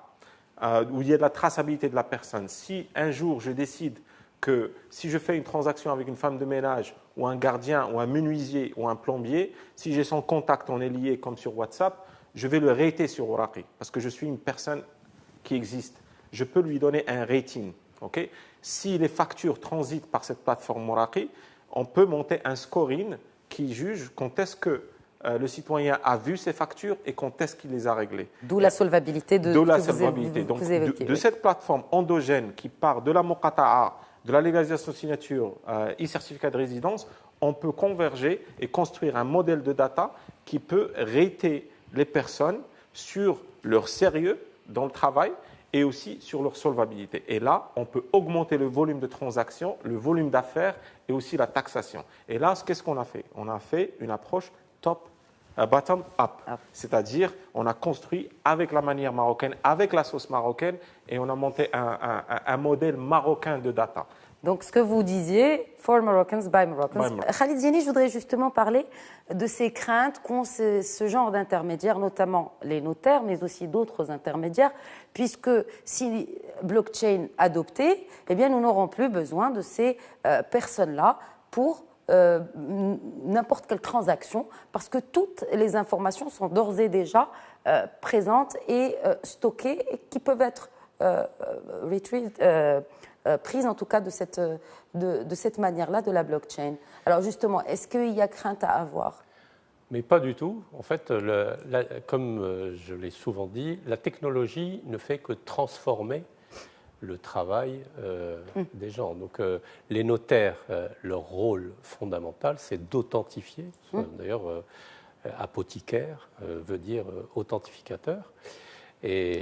où il y a de la traçabilité de la personne. Si un jour je décide que si je fais une transaction avec une femme de ménage ou un gardien ou un menuisier ou un plombier, si j'ai son contact, on est lié comme sur WhatsApp, je vais le rater sur Moraqi parce que je suis une personne qui existe. Je peux lui donner un rating. Okay? Si les factures transitent par cette plateforme Moraqi, on peut monter un scoring qui juge quand est-ce que le citoyen a vu ses factures et quand est-ce qu'il les a réglées. D'où la solvabilité de cette plateforme endogène qui part de la Muqata'a, de la légalisation de signature, e-certificat de résidence, on peut converger et construire un modèle de data qui peut rater les personnes sur leur sérieux dans le travail et aussi sur leur solvabilité. Et là, on peut augmenter le volume de transactions, le volume d'affaires et aussi la taxation. Et là, qu'est-ce qu'on a fait? On a fait une approche bottom-up, c'est-à-dire on a construit avec la manière marocaine, avec la sauce marocaine, et on a monté un modèle marocain de data. Donc ce que vous disiez, for Moroccans, by Moroccans. Khalid Ziani, je voudrais justement parler de ces craintes qu'ont ce genre d'intermédiaires, notamment les notaires, mais aussi d'autres intermédiaires, puisque si blockchain adopté, eh bien nous n'aurons plus besoin de ces personnes-là pour n'importe quelle transaction, parce que toutes les informations sont d'ores et déjà présentes et stockées et qui peuvent être prises en tout cas de cette manière-là de la blockchain. Alors justement, est-ce qu'il y a crainte à avoir? Mais pas du tout. En fait, comme je l'ai souvent dit, la technologie ne fait que transformer le travail des gens. Donc les notaires, leur rôle fondamental, c'est d'authentifier. D'ailleurs, apothicaire veut dire authentificateur. Et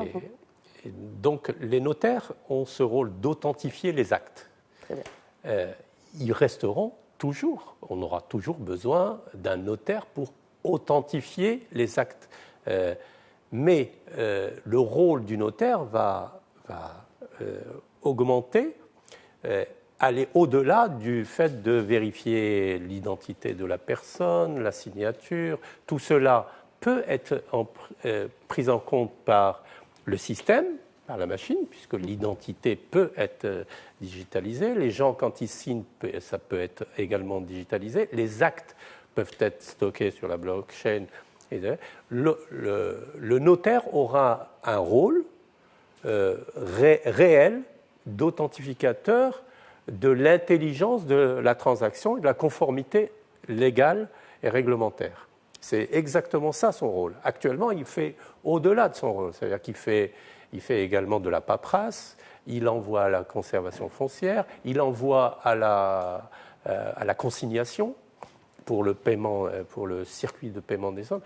donc les notaires ont ce rôle d'authentifier les actes. Très bien. Ils resteront toujours, on aura toujours besoin d'un notaire pour authentifier les actes. Mais le rôle du notaire va augmenter, aller au-delà du fait de vérifier l'identité de la personne, la signature. Tout cela peut être pris en compte par le système, par la machine, puisque l'identité peut être digitalisée. Les gens, quand ils signent, ça peut être également digitalisé. Les actes peuvent être stockés sur la blockchain. Le notaire aura un rôle réel d'authentificateur de l'intelligence de la transaction et de la conformité légale et réglementaire. C'est exactement ça son rôle. Actuellement, il fait au-delà de son rôle, c'est-à-dire qu'il fait également de la paperasse, il envoie à la conservation foncière, il envoie à la consignation pour le paiement, pour le circuit de paiement des sommes.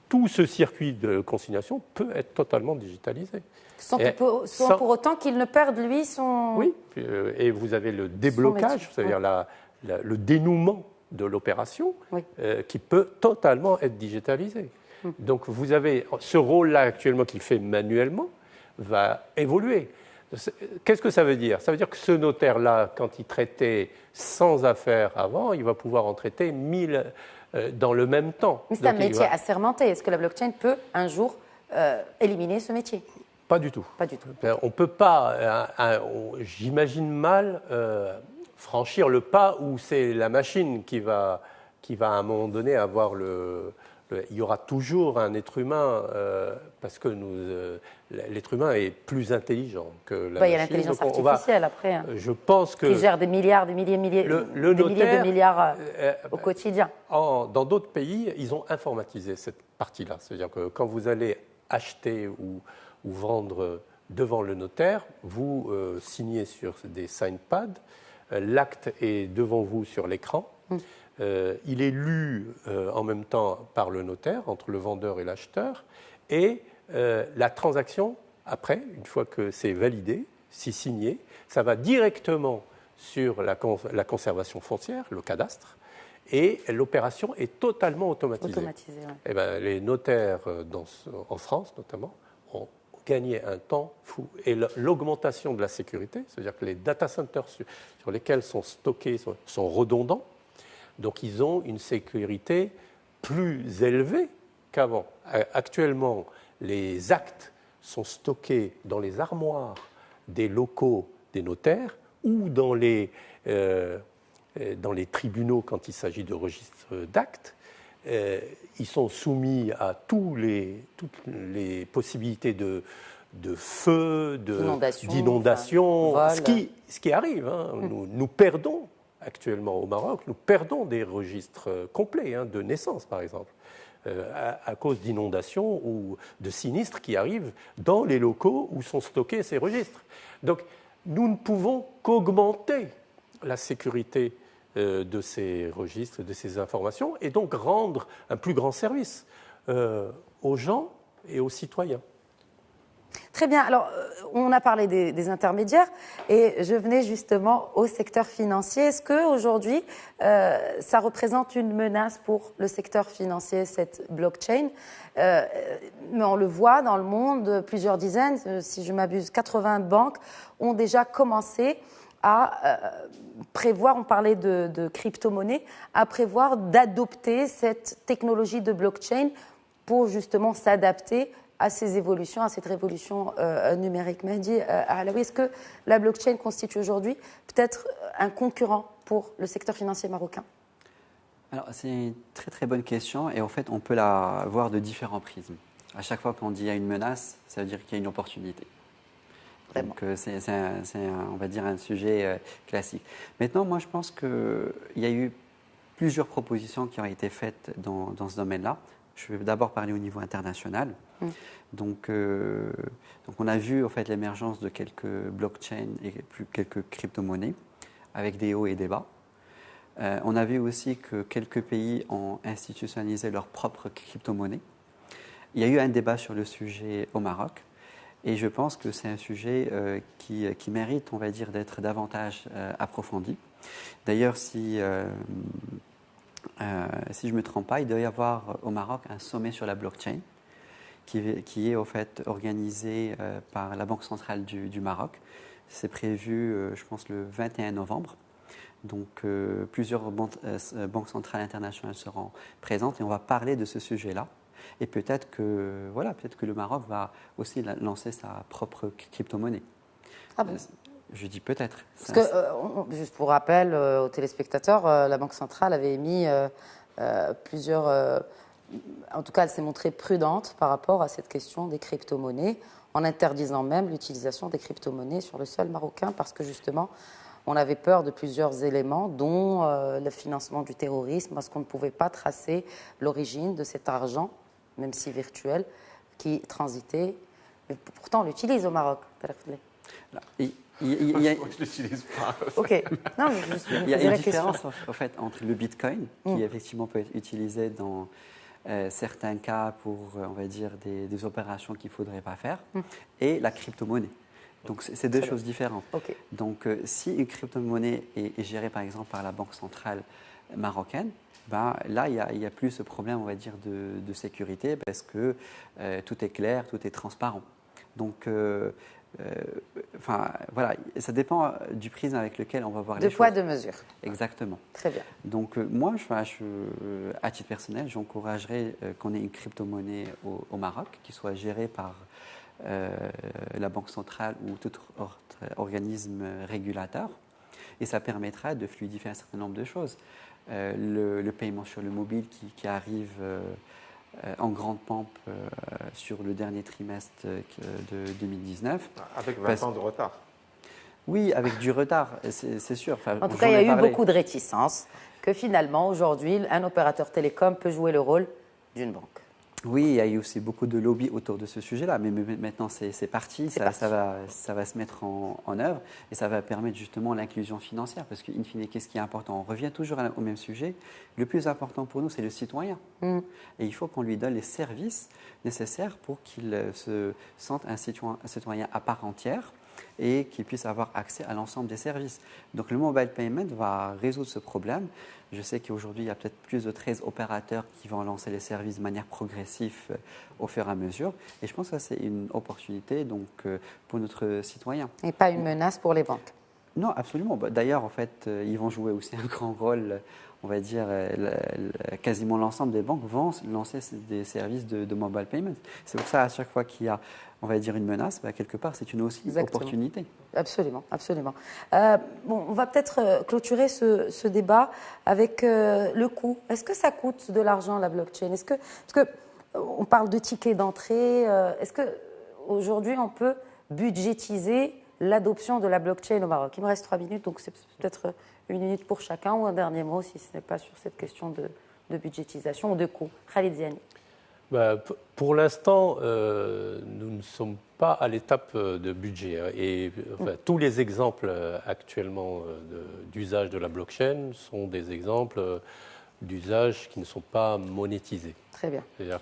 Tout ce circuit de consignation peut être totalement digitalisé. Sans pour autant qu'il ne perde, lui, son... Oui, et vous avez le déblocage, c'est-à-dire le dénouement de l'opération, oui, qui peut totalement être digitalisé. Donc vous avez ce rôle-là actuellement qu'il fait manuellement, va évoluer. Qu'est-ce que ça veut dire? Ça veut dire que ce notaire-là, quand il traitait 100 affaires avant, il va pouvoir en traiter 1000 dans le même temps. Mais c'est un métier assermenté. Est-ce que la blockchain peut un jour éliminer ce métier? Pas du tout. Pas du tout. On ne peut pas, j'imagine mal, franchir le pas où c'est la machine qui va à un moment donné avoir il y aura toujours un être humain, parce que l'être humain est plus intelligent que la machine. Il y a l'intelligence artificielle après. Hein, je pense que... Qui gère des milliards, des milliers de milliards au quotidien. Dans d'autres pays, ils ont informatisé cette partie-là. C'est-à-dire que quand vous allez acheter ou vendre devant le notaire, vous signez sur des signpads, l'acte est devant vous sur l'écran. Il est lu en même temps par le notaire, entre le vendeur et l'acheteur, et la transaction, après, une fois que c'est validé, c'est signé, ça va directement sur la conservation foncière, le cadastre, et l'opération est totalement automatisée. Ouais. Et les notaires, en France notamment, ont gagné un temps fou. Et l'augmentation de la sécurité, c'est-à-dire que les data centers sur lesquels sont stockés sont redondants, donc ils ont une sécurité plus élevée qu'avant. Actuellement, les actes sont stockés dans les armoires des locaux des notaires ou dans les tribunaux quand il s'agit de registres d'actes. Ils sont soumis à toutes les possibilités de feu, d'inondation, ce qui arrive. Hein. Nous perdons actuellement au Maroc, nous perdons des registres complets de naissance, par exemple, à cause d'inondations ou de sinistres qui arrivent dans les locaux où sont stockés ces registres. Donc, nous ne pouvons qu'augmenter la sécurité de ces registres, de ces informations, et donc rendre un plus grand service aux gens et aux citoyens. Très bien. Alors, on a parlé des intermédiaires et je venais justement au secteur financier. Est-ce qu'aujourd'hui, ça représente une menace pour le secteur financier, cette blockchain? Mais on le voit dans le monde, plusieurs dizaines, si je m'abuse, 80 banques ont déjà commencé à prévoir, on parlait de crypto-monnaie, à prévoir d'adopter cette technologie de blockchain pour justement s'adapter à ces évolutions, à cette révolution numérique. Mehdi Alaoui, est-ce que la blockchain constitue aujourd'hui peut-être un concurrent pour le secteur financier marocain? Alors, c'est une très très bonne question et en fait, on peut la voir de différents prismes. À chaque fois qu'on dit il y a une menace, ça veut dire qu'il y a une opportunité. Vraiment. Donc, c'est on va dire, un sujet classique. Maintenant, moi, je pense qu'il y a eu plusieurs propositions qui ont été faites dans ce domaine-là. Je vais d'abord parler au niveau international. Donc on a vu en fait l'émergence de quelques blockchains et quelques crypto-monnaies avec des hauts et des bas. On a vu aussi que quelques pays ont institutionnalisé leur propre crypto-monnaie. Il y a eu un débat sur le sujet au Maroc et je pense que c'est un sujet qui mérite, on va dire, d'être davantage approfondi. D'ailleurs, si je ne me trompe pas, il doit y avoir au Maroc un sommet sur la blockchain qui est au fait organisé par la Banque centrale du Maroc. C'est prévu, je pense, le 21 novembre. Donc, plusieurs banques centrales internationales seront présentes et on va parler de ce sujet-là. Et peut-être que le Maroc va aussi lancer sa propre crypto-monnaie. Ah bon? Je dis peut-être. Parce que, juste pour rappel aux téléspectateurs, la Banque centrale avait émis plusieurs... en tout cas, elle s'est montrée prudente par rapport à cette question des crypto-monnaies, en interdisant même l'utilisation des crypto-monnaies sur le sol marocain, parce que justement, on avait peur de plusieurs éléments, dont le financement du terrorisme, parce qu'on ne pouvait pas tracer l'origine de cet argent, même si virtuel, qui transitait. Mais pourtant, on l'utilise au Maroc. Je ne l'utilise pas. Ok. Non, mais il y a une différence en fait, entre le Bitcoin, qui effectivement peut être utilisé dans certains cas pour, on va dire, des opérations qu'il ne faudrait pas faire, et la crypto-monnaie. Donc, c'est deux choses différentes. Okay. Donc, si une crypto-monnaie est gérée, par exemple, par la Banque centrale marocaine, ben, là, il y a plus ce problème, on va dire, de sécurité parce que tout est clair, tout est transparent. Donc, voilà, ça dépend du prisme avec lequel on va voir les choses. De poids, de mesure. Exactement. Très bien. Donc, moi, à titre personnel, j'encouragerais qu'on ait une crypto-monnaie au Maroc qui soit gérée par la Banque centrale ou tout autre organisme régulateur. Et ça permettra de fluidifier un certain nombre de choses. Le paiement sur le mobile qui arrive en grande pompe sur le dernier trimestre de 2019. Avec 20 ans de retard. Oui, avec du retard, c'est sûr. En tout cas, il y a eu beaucoup de réticences que finalement, aujourd'hui, un opérateur télécom peut jouer le rôle d'une banque. Oui, il y a eu aussi beaucoup de lobby autour de ce sujet-là, mais maintenant c'est parti, ça va se mettre en œuvre et ça va permettre justement l'inclusion financière parce qu'in fine, qu'est-ce qui est important? On revient toujours au même sujet. Le plus important pour nous, c'est le citoyen. Et il faut qu'on lui donne les services nécessaires pour qu'il se sente un citoyen à part entière et qu'il puisse avoir accès à l'ensemble des services. Donc le mobile payment va résoudre ce problème. Je sais qu'aujourd'hui, il y a peut-être plus de 13 opérateurs qui vont lancer les services de manière progressive au fur et à mesure. Et je pense que c'est une opportunité donc, pour notre citoyen. Et pas une menace pour les banques. Non, absolument. D'ailleurs, en fait, ils vont jouer aussi un grand rôle. On va dire, quasiment l'ensemble des banques vont lancer des services de mobile payment. C'est pour ça, à chaque fois qu'il y a, on va dire, une menace, quelque part, c'est aussi une opportunité. Absolument, absolument. Bon, on va peut-être clôturer ce débat avec le coût. Est-ce que ça coûte de l'argent, la blockchain? Parce qu'on parle de tickets d'entrée. Est-ce qu'aujourd'hui, on peut budgétiser l'adoption de la blockchain au Maroc? Il me reste 3 minutes, donc c'est peut-être 1 minute pour chacun ou un dernier mot, si ce n'est pas sur cette question de budgétisation ou de coût. Khalid Ziani. Pour l'instant, nous ne sommes pas à l'étape de budget. Et tous les exemples actuellement d'usage de la blockchain sont des exemples d'usage qui ne sont pas monétisés. Très bien. C'est-à-dire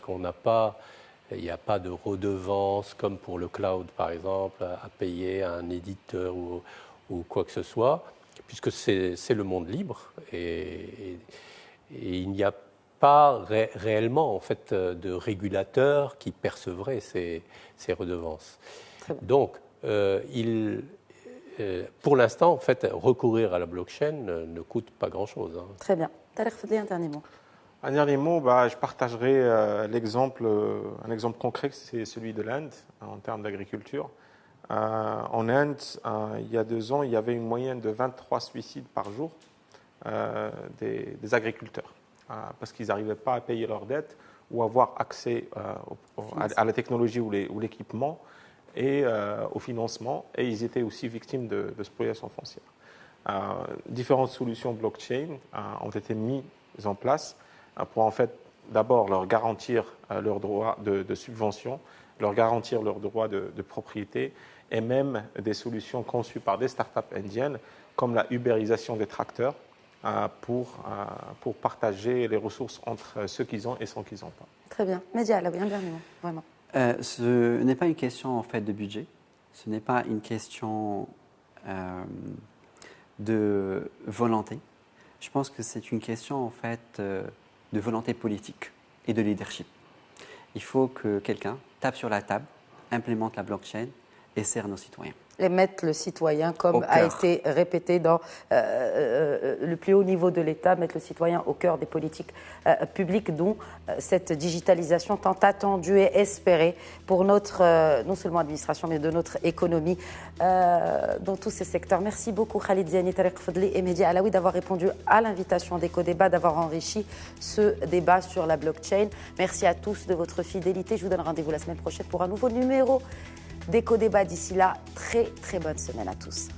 il n'y a pas de redevance comme pour le cloud, par exemple, à payer à un éditeur ou quoi que ce soit, puisque c'est le monde libre et il n'y a pas réellement en fait de régulateurs qui percevraient ces redevances. Donc, pour l'instant, en fait, recourir à la blockchain ne coûte pas grand-chose. Très bien. Tariq Fadli, un dernier mot. Un dernier mot, je partagerai un exemple concret, c'est celui de l'Inde en termes d'agriculture. En Inde, il y a 2 ans, il y avait une moyenne de 23 suicides par jour des agriculteurs parce qu'ils n'arrivaient pas à payer leurs dettes ou avoir accès à la technologie ou l'équipement et au financement. Et ils étaient aussi victimes de spoliation foncière. Différentes solutions blockchain ont été mises en place pour en fait d'abord leur garantir leurs droits de subvention, leur garantir leurs droits de propriété, et même des solutions conçues par des startups indiennes, comme la ubérisation des tracteurs, pour partager les ressources entre ceux qu'ils ont et ceux qui n'ont pas. Très bien. Mehdi Alaoui, un dernier mot, vraiment. Ce n'est pas une question en fait de budget, ce n'est pas une question de volonté. Je pense que c'est une question en fait de volonté politique et de leadership. Il faut que quelqu'un tape sur la table, implémente la blockchain et sert nos citoyens. Et mettre le citoyen, comme a été répété dans le plus haut niveau de l'État, mettre le citoyen au cœur des politiques publiques, dont cette digitalisation tant attendue et espérée pour notre, non seulement administration, mais de notre économie dans tous ces secteurs. Merci beaucoup Khalid Ziani, Tariq Fadli et Mehdi Alaoui d'avoir répondu à l'invitation d'Eco-Débat, d'avoir enrichi ce débat sur la blockchain. Merci à tous de votre fidélité. Je vous donne rendez-vous la semaine prochaine pour un nouveau numéro d'Eco-Débat. D'ici là, très très bonne semaine à tous.